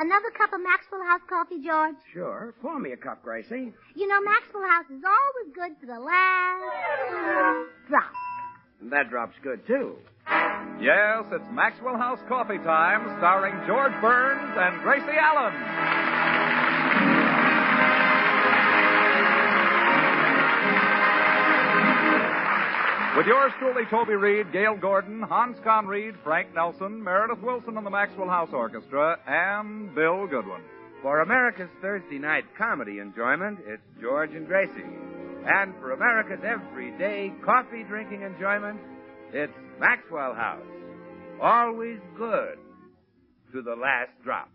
Another cup of Maxwell House coffee, George? Sure. Pour me a cup, Gracie. You know, Maxwell House is always good to the last drop. And that drop's good, too. Yes, it's Maxwell House Coffee Time, starring George Burns and Gracie Allen. With yours truly, Toby Reed, Gail Gordon, Hans Conried, Frank Nelson, Meredith Wilson and the Maxwell House Orchestra, and Bill Goodwin. For America's Thursday night comedy enjoyment, it's George and Gracie. And for America's everyday coffee-drinking enjoyment, it's Maxwell House. Always good to the last drop.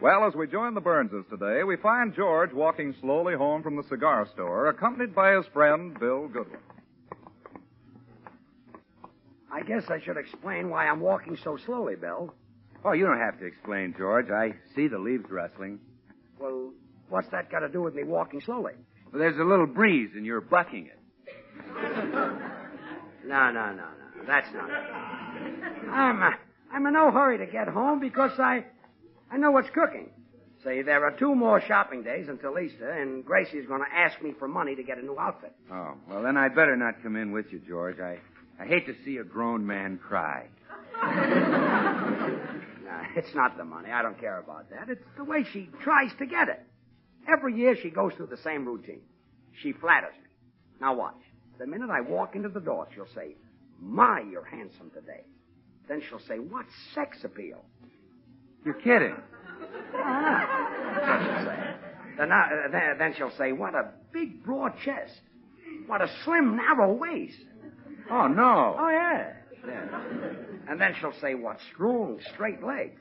Well, as we join the Burnses today, we find George walking slowly home from the cigar store, accompanied by his friend, Bill Goodwin. I guess I should explain why I'm walking so slowly, Bill. Oh, you don't have to explain, George. I see the leaves rustling. Well, what's that got to do with me walking slowly? Well, there's a little breeze and you're bucking it. No. That's not it. I'm in no hurry to get home because I know what's cooking. Say, there are 2 more shopping days until Easter, and Gracie's going to ask me for money to get a new outfit. Oh, well, then I'd better not come in with you, George. I hate to see a grown man cry. No, it's not the money. I don't care about that. It's the way she tries to get it. Every year she goes through the same routine. She flatters me. Now watch. The minute I walk into the door, she'll say, "My, you're handsome today." Then she'll say, "What sex appeal?" You're kidding. That's what she'll say. Then she'll say, "What a big, broad chest. What a slim, narrow waist." Oh, no. Oh, yeah. And then she'll say, "What strong, straight legs."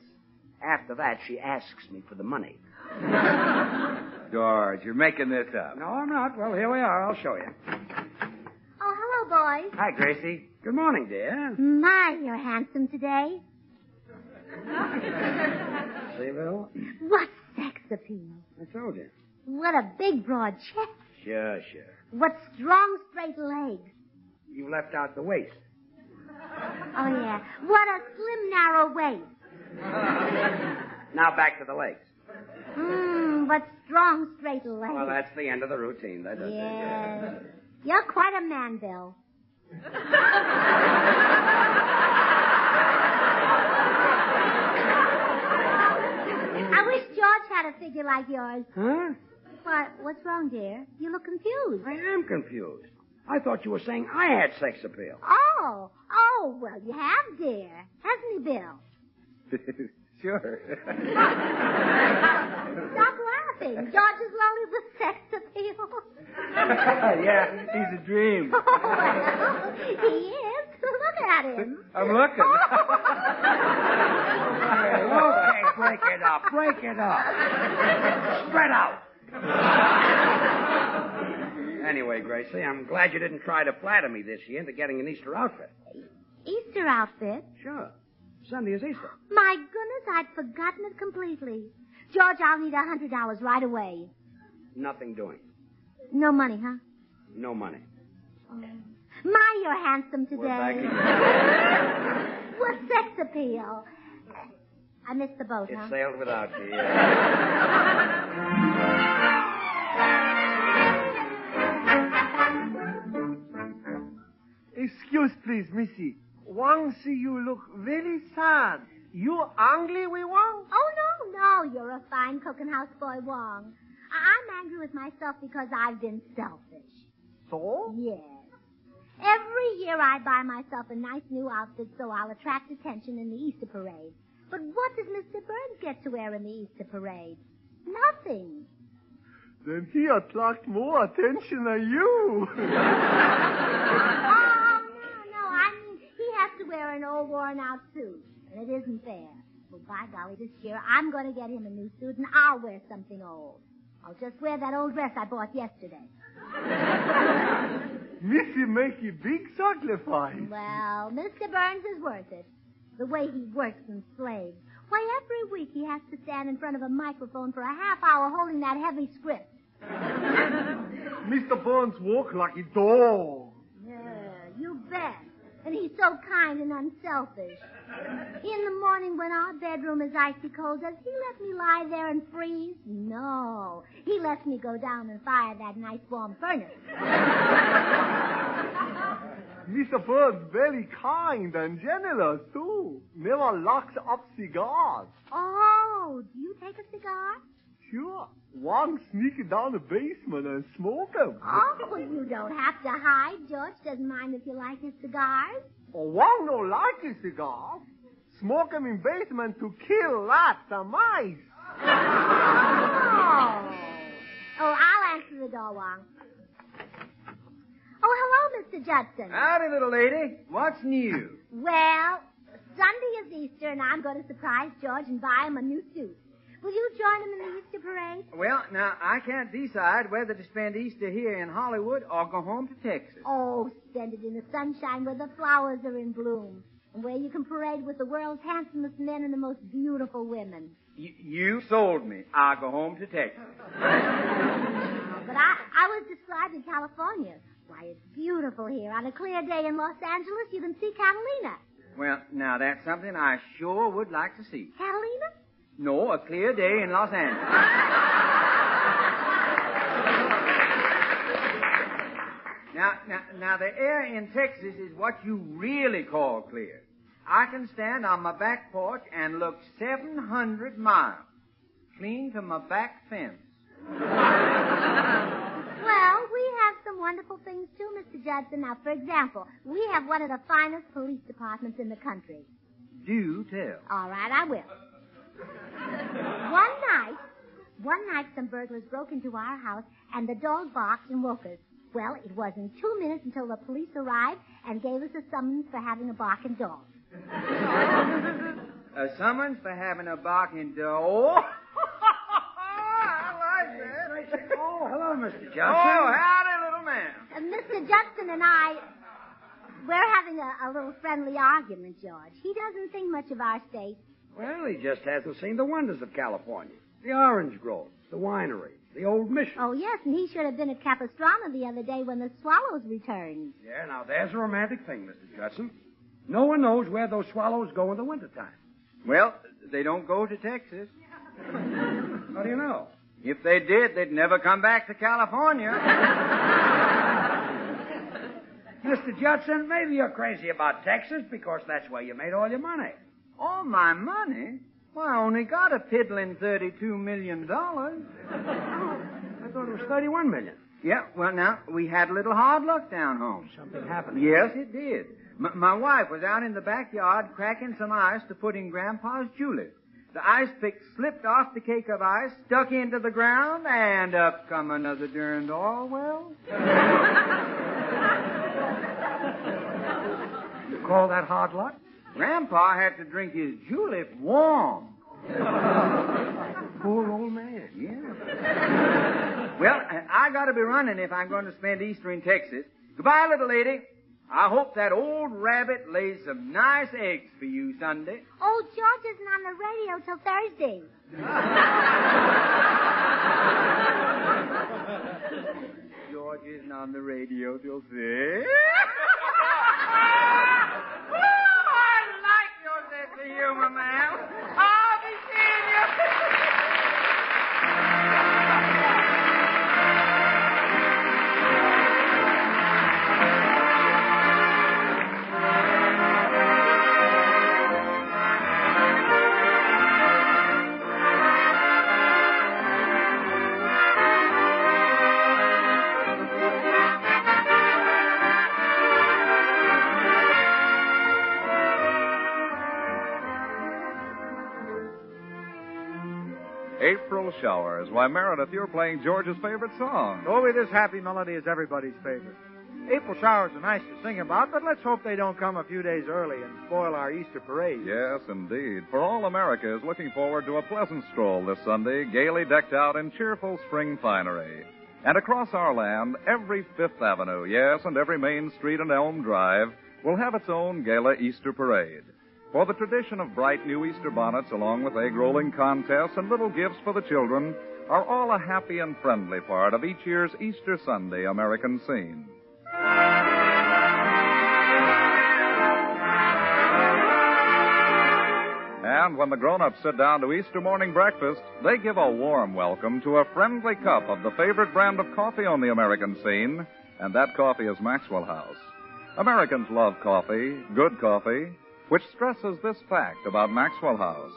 After that, she asks me for the money. George, you're making this up. No, I'm not. Well, here we are. I'll show you. Oh, hello, boys. Hi, Gracie. Good morning, dear. My, you're handsome today. See, Bill? What sex appeal? I told you. What a big, broad chest. Sure. What strong, straight legs. You left out the waist. Oh, yeah. What a slim, narrow waist. Now back to the legs. What strong, straight legs. Well, that's the end of the routine. That does it. Yes. You're quite a man, Bill. I wish George had a figure like yours. Huh? What's wrong, dear? You look confused. I am confused. I thought you were saying I had sex appeal. Oh, well, you have, dear. Hasn't he, Bill? Sure. Stop laughing. George is loaded with sex appeal. Yeah, he's a dream. Oh, well, he is. Look at him. I'm looking. Okay, break it up. Spread out. Anyway, Gracie, I'm glad you didn't try to flatter me this year into getting an Easter outfit. Easter outfit? Sure. Sunday is Easter. My goodness, I'd forgotten it completely. George, I'll need $100 right away. Nothing doing. No money, huh? No money. Oh. My, you're handsome today. We're back again. What sex appeal? I missed the boat, It huh? sailed without you. Excuse, please, Missy. Wang see you look very sad. You angry with Wang? Oh, no. You're a fine cooking houseboy, Wong. I'm angry with myself because I've been selfish. So? Yes. Every year I buy myself a nice new outfit so I'll attract attention in the Easter parade. But what does Mr. Burns get to wear in the Easter parade? Nothing. Then he attract more attention than you. No. I mean, he has to wear an old worn-out suit, and it isn't fair. Well, by golly, this year I'm going to get him a new suit, and I'll wear something old. I'll just wear that old dress I bought yesterday. Missy make a big sacrifice. Well, Mr. Burns is worth it. The way he works and slaves. Why, every week he has to stand in front of a microphone for a half hour holding that heavy script. Mr. Burns walk like a dog. Yeah, you bet. And he's so kind and unselfish. In the morning when our bedroom is icy cold, does he let me lie there and freeze? No. He lets me go down and fire that nice warm furnace. Mr. Burns very kind and generous, too. Never locks up cigars. Oh, do you take a cigar? Sure. One sneak down the basement and smoke them. Oh, you don't have to hide. George doesn't mind if you like his cigars. Oh, one don't like a cigar. Smoke them in basement to kill rats and mice. Oh, I'll answer the door, Wong. Oh, hello, Mr. Judson. Howdy, little lady. What's new? Well, Sunday is Easter, and I'm going to surprise George and buy him a new suit. Will you join him in the Easter parade? Well, now, I can't decide whether to spend Easter here in Hollywood or go home to Texas. Oh, spend it in the sunshine where the flowers are in bloom, and where you can parade with the world's handsomest men and the most beautiful women. You sold me. I'll go home to Texas. But I was described in California. Why, it's beautiful here. On a clear day in Los Angeles, you can see Catalina. Well, now, that's something I sure would like to see. Catalina? No, a clear day in Los Angeles. Now, the air in Texas is what you really call clear. I can stand on my back porch and look 700 miles, clean to my back fence. Well, we have some wonderful things, too, Mr. Judson. Now, for example, we have one of the finest police departments in the country. Do tell. All right, I will. One night, some burglars broke into our house, and the dog barked and woke us. Well, it wasn't 2 minutes until the police arrived and gave us a summons for having a barking dog. A summons for having a barking dog? I like that. Oh, hello, Mr. Judson. Oh, howdy, little man. Mr. Judson and I, we're having a little friendly argument, George. He doesn't think much of our state. Well, he just hasn't seen the wonders of California. The orange groves, the wineries, the old mission. Oh, yes, and he should have been at Capistrano the other day when the swallows returned. Yeah, now there's a romantic thing, Mr. Judson. No one knows where those swallows go in the wintertime. Well, they don't go to Texas. How do you know? If they did, they'd never come back to California. Mr. Judson, maybe you're crazy about Texas because that's where you made all your money. All my money? Well, I only got a piddling $32 million. I thought it was $31 million. Yeah, well, now, we had a little hard luck down home. Something happened. Yes, it did. My wife was out in the backyard cracking some ice to put in Grandpa's julep. The ice pick slipped off the cake of ice, stuck into the ground, and up come another darned Orwell. You call that hard luck? Grandpa had to drink his julep warm. Poor old man. Yeah. Well, I got to be running if I'm going to spend Easter in Texas. Goodbye, little lady. I hope that old rabbit lays some nice eggs for you Sunday. Oh, George isn't on the radio till Thursday. George isn't on the radio till Thursday. I like your sense of humor, ma'am. I'll be seeing you. April Showers. Why, Meredith, you're playing George's favorite song. Toby, this happy melody is everybody's favorite. April showers are nice to sing about, but let's hope they don't come a few days early and spoil our Easter parade. Yes, indeed. For all America is looking forward to a pleasant stroll this Sunday, gaily decked out in cheerful spring finery. And across our land, every Fifth Avenue, yes, and every Main Street and Elm Drive will have its own gala Easter parade. For the tradition of bright new Easter bonnets, along with egg-rolling contests and little gifts for the children, are all a happy and friendly part of each year's Easter Sunday American scene. And when the grown-ups sit down to Easter morning breakfast, they give a warm welcome to a friendly cup of the favorite brand of coffee on the American scene, and that coffee is Maxwell House. Americans love coffee, good coffee, which stresses this fact about Maxwell House.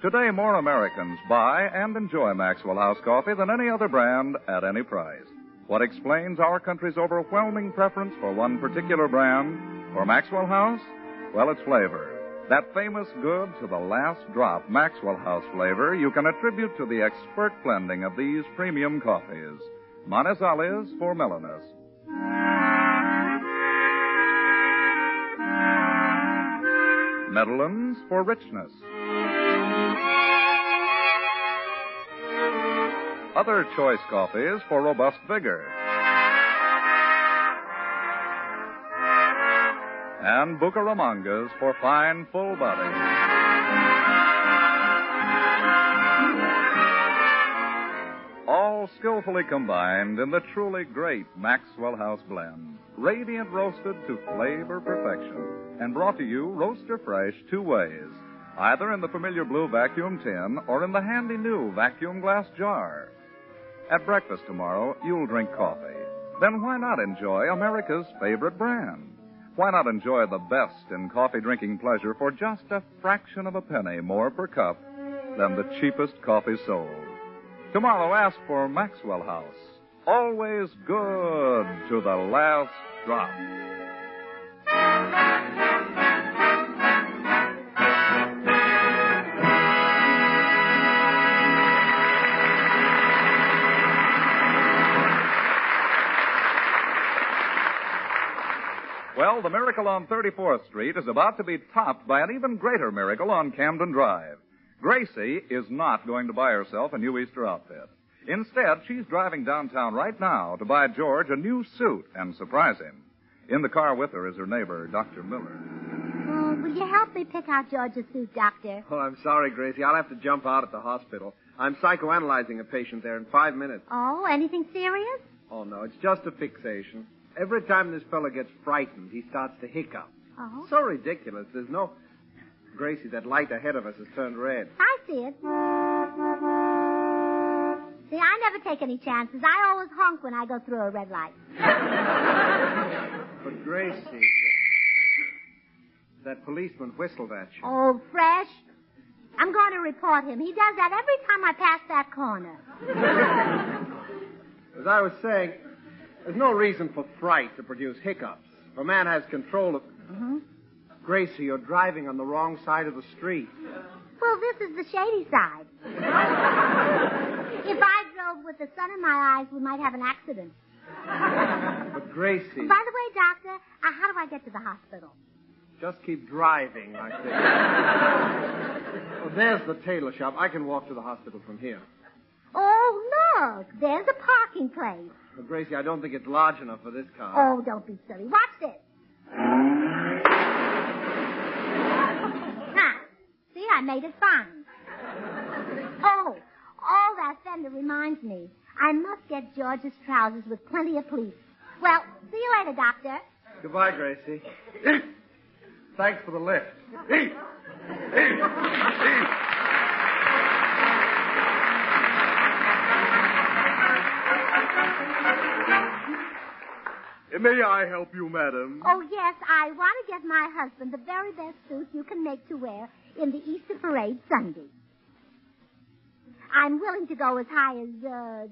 Today, more Americans buy and enjoy Maxwell House coffee than any other brand at any price. What explains our country's overwhelming preference for one particular brand, for Maxwell House? Well, it's flavor. That famous good to the last drop Maxwell House flavor you can attribute to the expert blending of these premium coffees. Manizales for mellowness. Medellins for richness. Other choice coffees for robust vigor. And Bucaramangas for fine, full body. All skillfully combined in the truly great Maxwell House blend. Radiant roasted to flavor perfection. And brought to you roaster fresh 2 ways. Either in the familiar blue vacuum tin or in the handy new vacuum glass jar. At breakfast tomorrow, you'll drink coffee. Then why not enjoy America's favorite brand? Why not enjoy the best in coffee drinking pleasure for just a fraction of a penny more per cup than the cheapest coffee sold? Tomorrow, ask for Maxwell House. Always good to the last drop. Well, the miracle on 34th Street is about to be topped by an even greater miracle on Camden Drive. Gracie is not going to buy herself a new Easter outfit. Instead, she's driving downtown right now to buy George a new suit and surprise him. In the car with her is her neighbor, Dr. Miller. Oh, will you help me pick out George's suit, Doctor? Oh, I'm sorry, Gracie. I'll have to jump out at the hospital. I'm psychoanalyzing a patient there in 5 minutes. Oh, anything serious? Oh, no, it's just a fixation. Every time this fellow gets frightened, he starts to hiccup. Oh? So ridiculous. There's no... Gracie, that light ahead of us has turned red. I see it. See, I never take any chances. I always honk when I go through a red light. But, Gracie, that policeman whistled at you. Oh, fresh. I'm going to report him. He does that every time I pass that corner. As I was saying, there's no reason for fright to produce hiccups. If a man has control of... Mm-hmm. Gracie, you're driving on the wrong side of the street. Well, this is the shady side. If I drove with the sun in my eyes, we might have an accident. But, Gracie... By the way, Doctor, how do I get to the hospital? Just keep driving, I think. Well, there's the tailor shop. I can walk to the hospital from here. Oh, look. There's a parking place. But, Gracie, I don't think it's large enough for this car. Oh, don't be silly. Watch this. See, I made it fine. Oh, all that fender reminds me. I must get George's trousers with plenty of pleats. Well, see you later, Doctor. Goodbye, Gracie. Thanks for the lift. May I help you, madam? Oh, yes, I want to get my husband the very best suit you can make to wear in the Easter parade Sunday. I'm willing to go as high as $20.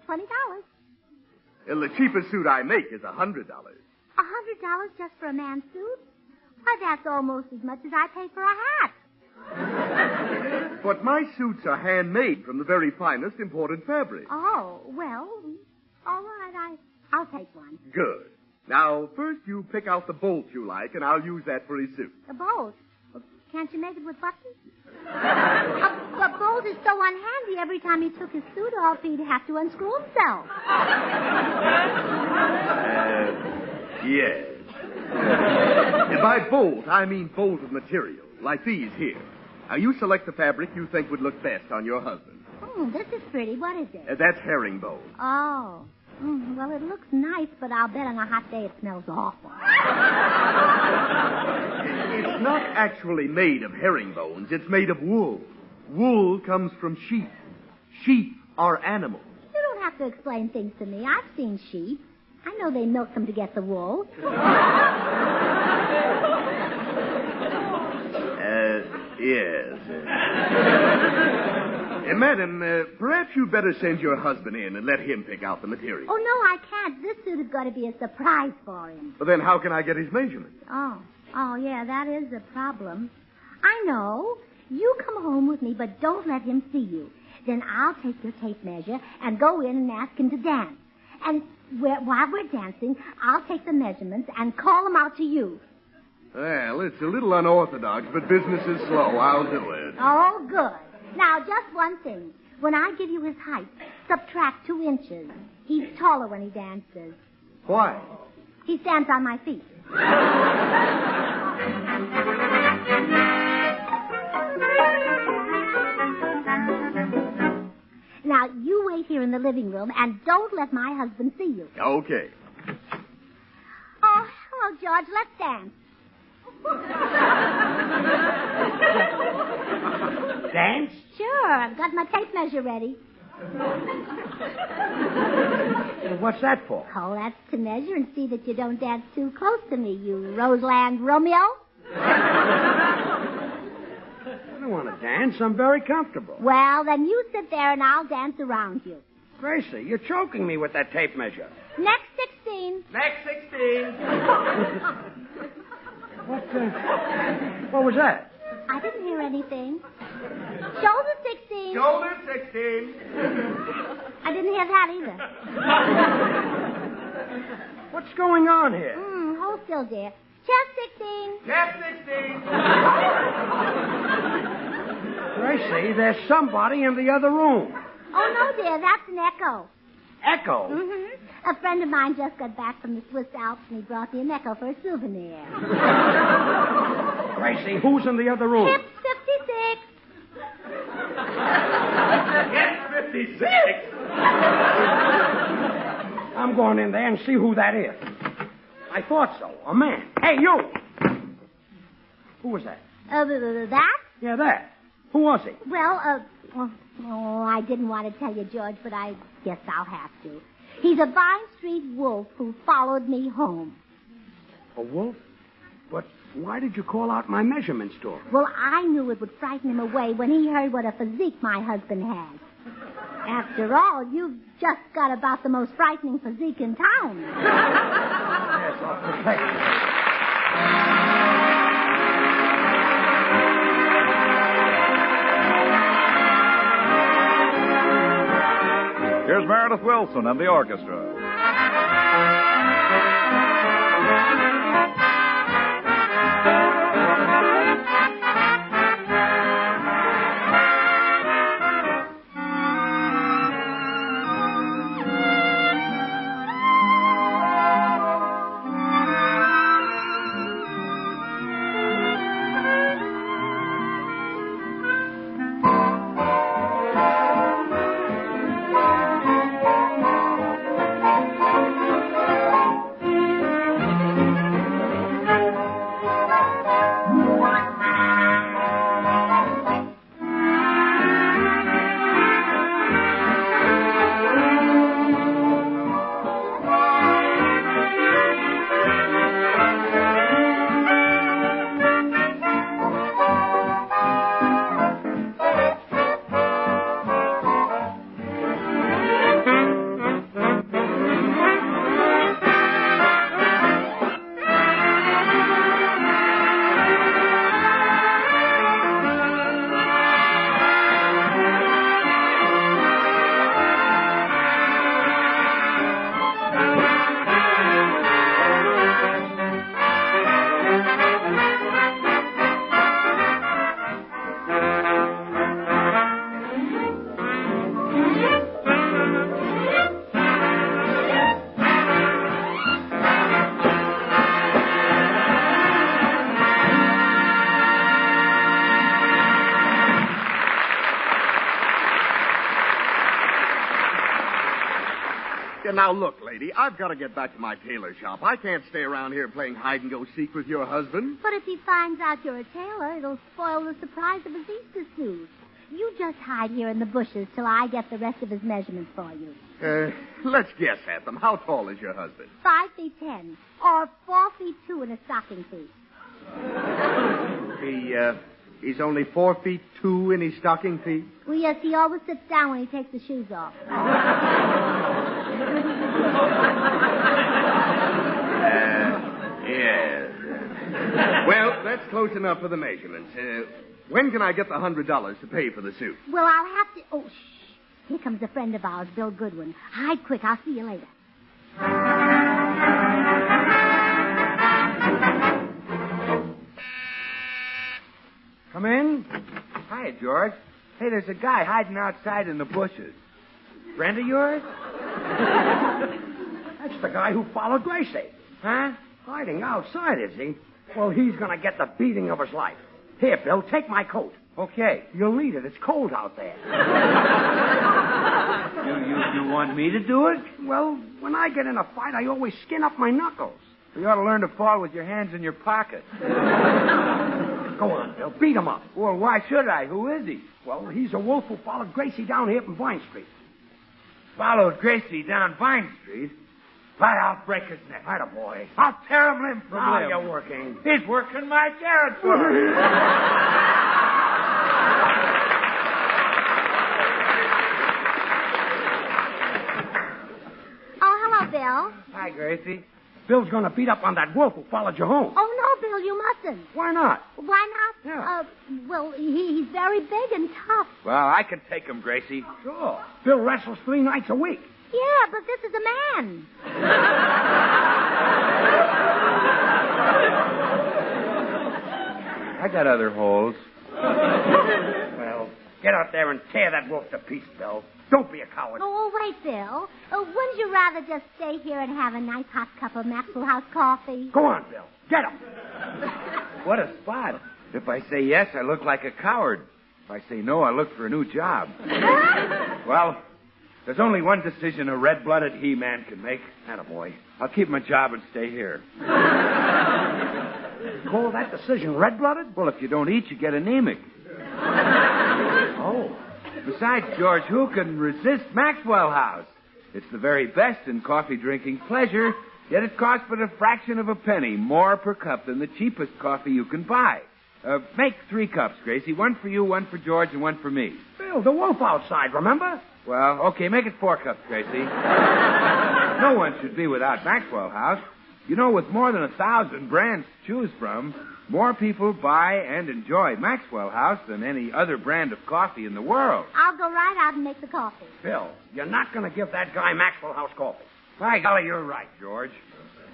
Well, the cheapest suit I make is $100. $100 just for a man's suit? Why, that's almost as much as I pay for a hat. But my suits are handmade from the very finest imported fabric. Oh, well, all right, I'll take one. Good. Now, first you pick out the bolt you like, and I'll use that for his suit. A bolt? Well, can't you make it with buttons? A bolt is so unhandy. Every time he took his suit off, he'd have to unscrew himself. Yes. And by bolt, I mean bolted material. like these here. Now, you select the fabric you think would look best on your husband. Oh, this is pretty. What is it? That's herringbone. Oh. Well, it looks nice, but I'll bet on a hot day it smells awful. It's not actually made of herringbones. It's made of wool. Wool comes from sheep. Sheep are animals. You don't have to explain things to me. I've seen sheep. I know they milk them to get the wool. Yes. Madam, perhaps you'd better send your husband in and let him pick out the material. Oh, no, I can't. This suit is going to be a surprise for him. Well, then how can I get his measurements? Oh, yeah, that is a problem. I know. You come home with me, but don't let him see you. Then I'll take your tape measure and go in and ask him to dance. And while we're dancing, I'll take the measurements and call them out to you. Well, it's a little unorthodox, but business is slow. I'll do it. Oh, good. Now, just one thing. When I give you his height, subtract 2 inches. He's taller when he dances. Why? He stands on my feet. Now, you wait here in the living room and don't let my husband see you. Okay. Oh, hello, George. Let's dance. Dance? Sure. I've got my tape measure ready. What's that for? Oh, that's to measure and see that you don't dance too close to me, you Roseland Romeo. I don't want to dance. I'm very comfortable. Well, then you sit there and I'll dance around you. Gracie, you're choking me with that tape measure. Next 16. Next 16. What was that? I didn't hear anything. Shoulder 16. Shoulder 16. I didn't hear that either. What's going on here? Hold still, dear. Chest 16. Chest 16. Gracie, there's somebody in the other room. Oh, no, dear. That's an echo. Echo? Mm-hmm. A friend of mine just got back from the Swiss Alps and he brought me an echo for a souvenir. Gracie, who's in the other room? Hips 56. Hips 56. I'm going in there and see who that is. I thought so. A man. Hey, you! Who was that? That? Yeah, that. Who was he? Well, I didn't want to tell you, George, but I guess I'll have to. He's a Vine Street wolf who followed me home. A wolf? But why did you call out my measurements to him? Well, I knew it would frighten him away when he heard what a physique my husband has. After all, you've just got about the most frightening physique in town. Yes, I'll protect you. Here's Meredith Wilson and the orchestra. Now, look, lady, I've got to get back to my tailor shop. I can't stay around here playing hide-and-go-seek with your husband. But if he finds out you're a tailor, it'll spoil the surprise of his Easter suit. You just hide here in the bushes till I get the rest of his measurements for you. Let's guess at them. How tall is your husband? 5'10", or 4'2" in a stocking feet. He's only 4'2" in his stocking feet? Well, yes, he always sits down when he takes the shoes off. Yes. Well, that's close enough for the measurements. When can I get the $100 to pay for the suit? Well, I'll have to... Oh, shh. Here comes a friend of ours, Bill Goodwin. Hide quick. I'll see you later. Come in. Hi, George. Hey, there's a guy hiding outside in the bushes. Friend of yours? That's the guy who followed Gracie. Huh? Hiding outside, is he? Well, he's going to get the beating of his life. Here, Bill, take my coat. Okay. You'll need it. It's cold out there. You want me to do it? Well, when I get in a fight, I always skin up my knuckles. You ought to learn to fall with your hands in your pockets. Go on, Bill. Beat him up. Well, why should I? Who is he? Well, he's a wolf who followed Gracie down here from Vine Street. Followed Gracie down Vine Street? Why, I'll break his neck. Boy. I'll tear him limb from Now limb. you're working. He's working my territory. Oh, hello, Bill. Hi, Gracie. Bill's going to beat up on that wolf who followed you home. Oh, no, Bill, you mustn't. Why not? Why not? Yeah. Well, he's very big and tough. Well, I can take him, Gracie. Sure. Bill wrestles 3 nights a week. Yeah, but this is a man. I got other holes. Well, get out there and tear that wolf to pieces, Bill. Don't be a coward. Oh, wait, Bill. Wouldn't you rather just stay here and have a nice hot cup of Maxwell House coffee? Go on, Bill. Get him. What a spot. If I say yes, I look like a coward. If I say no, I look for a new job. Well, there's only one decision a red-blooded he-man can make. Attaboy. I'll keep my job and stay here. Call that decision red-blooded? Well, if you don't eat, you get anemic. Oh. Besides, George, who can resist Maxwell House? It's the very best in coffee-drinking pleasure, yet it costs but a fraction of a penny more per cup than the cheapest coffee you can buy. Make 3 cups, Gracie. 1 for you, 1 for George, and 1 for me. Bill, the wolf outside, remember? Well, okay, make it 4 cups, Gracie. No one should be without Maxwell House. You know, with more than 1,000 brands to choose from, more people buy and enjoy Maxwell House than any other brand of coffee in the world. I'll go right out and make the coffee. Bill, you're not going to give that guy Maxwell House coffee. By golly, you're right, George.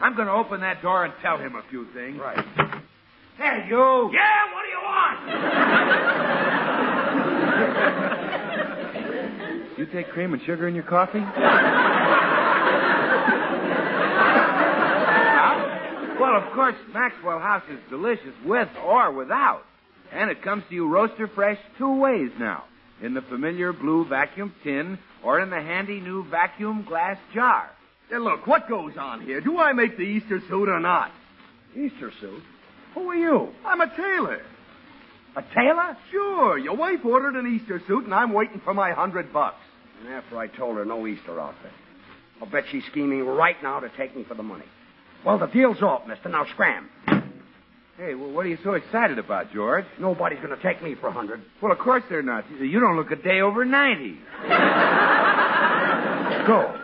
I'm going to open that door and tell him a few things. Right. Hey, you! Yeah, what do you want? You take cream and sugar in your coffee? Well, of course, Maxwell House is delicious with or without. And it comes to you roaster fresh 2 ways now. In the familiar blue vacuum tin or in the handy new vacuum glass jar. Hey, look, what goes on here? Do I make the Easter suit or not? Easter suit? Who are you? I'm a tailor. A tailor? Sure. Your wife ordered an Easter suit, and I'm waiting for my $100. And after I told her no Easter outfit. I'll bet she's scheming right now to take me for the money. Well, the deal's off, mister. Now scram. Hey, well, what are you so excited about, George? Nobody's going to take me for 100. Well, of course they're not. You don't look a day over 90. Go.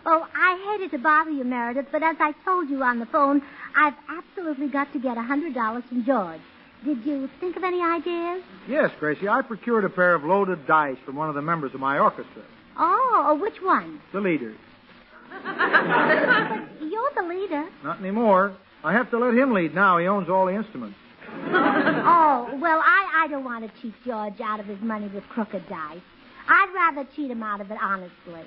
Oh, I hated to bother you, Meredith, but as I told you on the phone, I've absolutely got to get $100 from George. Did you think of any ideas? Yes, Gracie. I procured a pair of loaded dice from one of the members of my orchestra. Oh, which one? The leader. But you're the leader. Not anymore. I have to let him lead now. He owns all the instruments. Oh, well, I don't want to cheat George out of his money with crooked dice. I'd rather cheat him out of it honestly.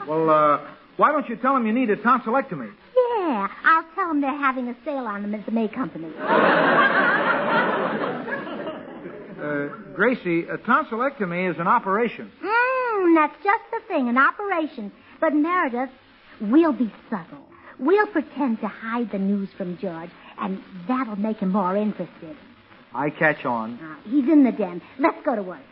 Well, why don't you tell him you need a tonsillectomy? Yeah, I'll tell him they're having a sale on them at the May Company. Gracie, a tonsillectomy is an operation. That's just the thing, an operation. But, Meredith, we'll be subtle. We'll pretend to hide the news from George, and that'll make him more interested. I catch on. He's in the den. Let's go to work.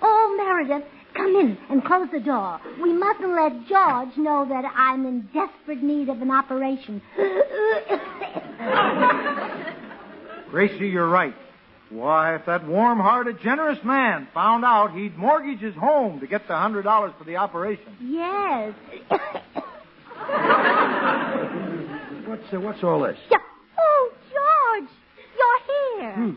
Oh, Meredith, come in and close the door. We mustn't let George know that I'm in desperate need of an operation. Gracie, you're right. Why, if that warm-hearted, generous man found out, he'd mortgage his home to get the $100 for the operation. Yes. What's all this? Oh, George, you're here.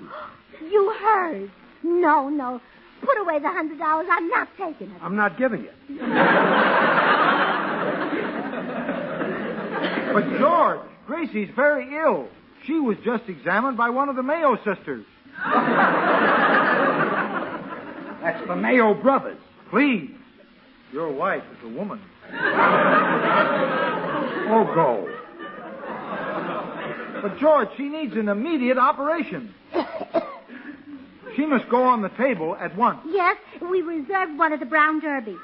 You heard. No. Put away the $100. I'm not taking it. I'm not giving it. But, George, Gracie's very ill. She was just examined by one of the Mayo sisters. That's the Mayo brothers. Please. Your wife is a woman. Oh, go. But, George, she needs an immediate operation. She must go on the table at once. Yes, we reserved one at the Brown Derby.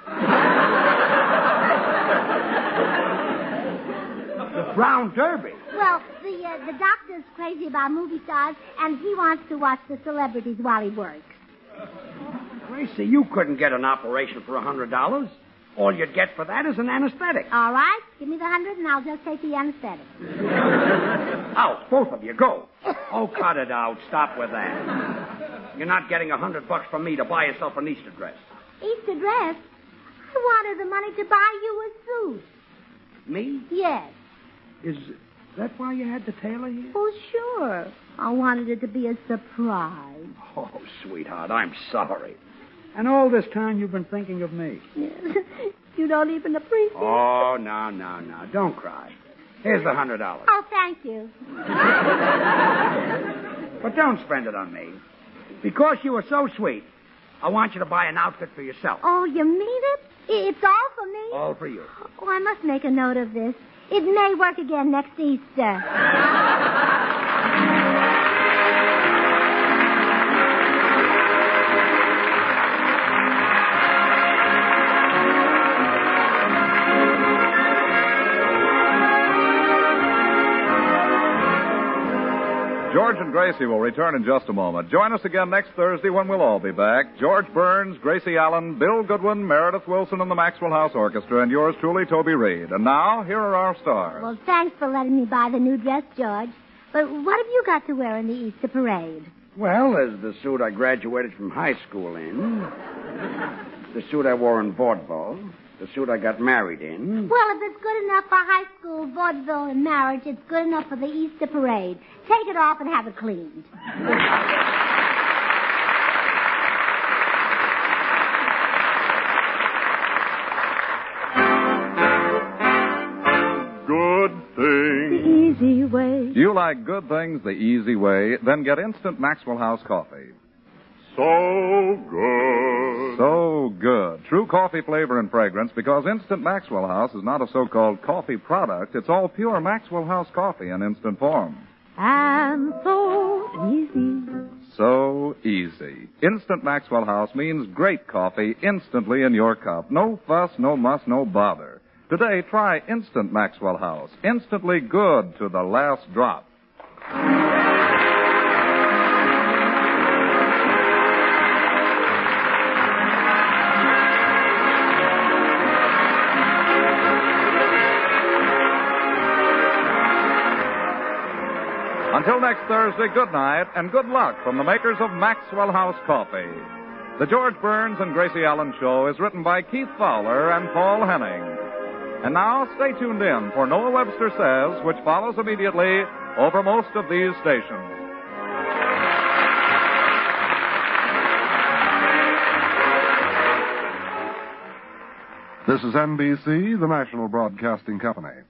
The Brown Derby? Well, the doctor's crazy about movie stars, and he wants to watch the celebrities while he works. Gracie, you couldn't get an operation for $100. All you'd get for that is an anesthetic. All right, give me the 100, and I'll just take the anesthetic. Out, both of you, go. Oh, cut it out. Stop with that. You're not getting $100 from me to buy yourself an Easter dress. Easter dress? I wanted the money to buy you a suit. Me? Yes. Is that why you had the tailor here? Oh, sure. I wanted it to be a surprise. Oh, sweetheart, I'm sorry. And all this time you've been thinking of me. You don't even appreciate it. Oh, no. Don't cry. Here's the $100. Oh, thank you. But don't spend it on me. Because you were so sweet, I want you to buy an outfit for yourself. Oh, you mean it? It's all for me? All for you. Oh, I must make a note of this. It may work again next Easter. George and Gracie will return in just a moment. Join us again next Thursday when we'll all be back. George Burns, Gracie Allen, Bill Goodwin, Meredith Wilson, and the Maxwell House Orchestra, and yours truly, Toby Reed. And now, here are our stars. Well, thanks for letting me buy the new dress, George. But what have you got to wear in the Easter parade? Well, there's the suit I graduated from high school in, the suit I wore in vaudeville, the suit I got married in. Well, if it's good enough for high school, vaudeville, and marriage, it's good enough for the Easter parade. Take it off and have it cleaned. Good things. The easy way. Do you like good things the easy way? Then get instant Maxwell House coffee. So good. So good. True coffee flavor and fragrance, because Instant Maxwell House is not a so-called coffee product. It's all pure Maxwell House coffee in instant form. And so easy. So easy. Instant Maxwell House means great coffee instantly in your cup. No fuss, no muss, no bother. Today, try Instant Maxwell House. Instantly good to the last drop. Until next Thursday, good night and good luck from the makers of Maxwell House Coffee. The George Burns and Gracie Allen Show is written by Keith Fowler and Paul Henning. And now, stay tuned in for Noah Webster Says, which follows immediately over most of these stations. This is NBC, the National Broadcasting Company.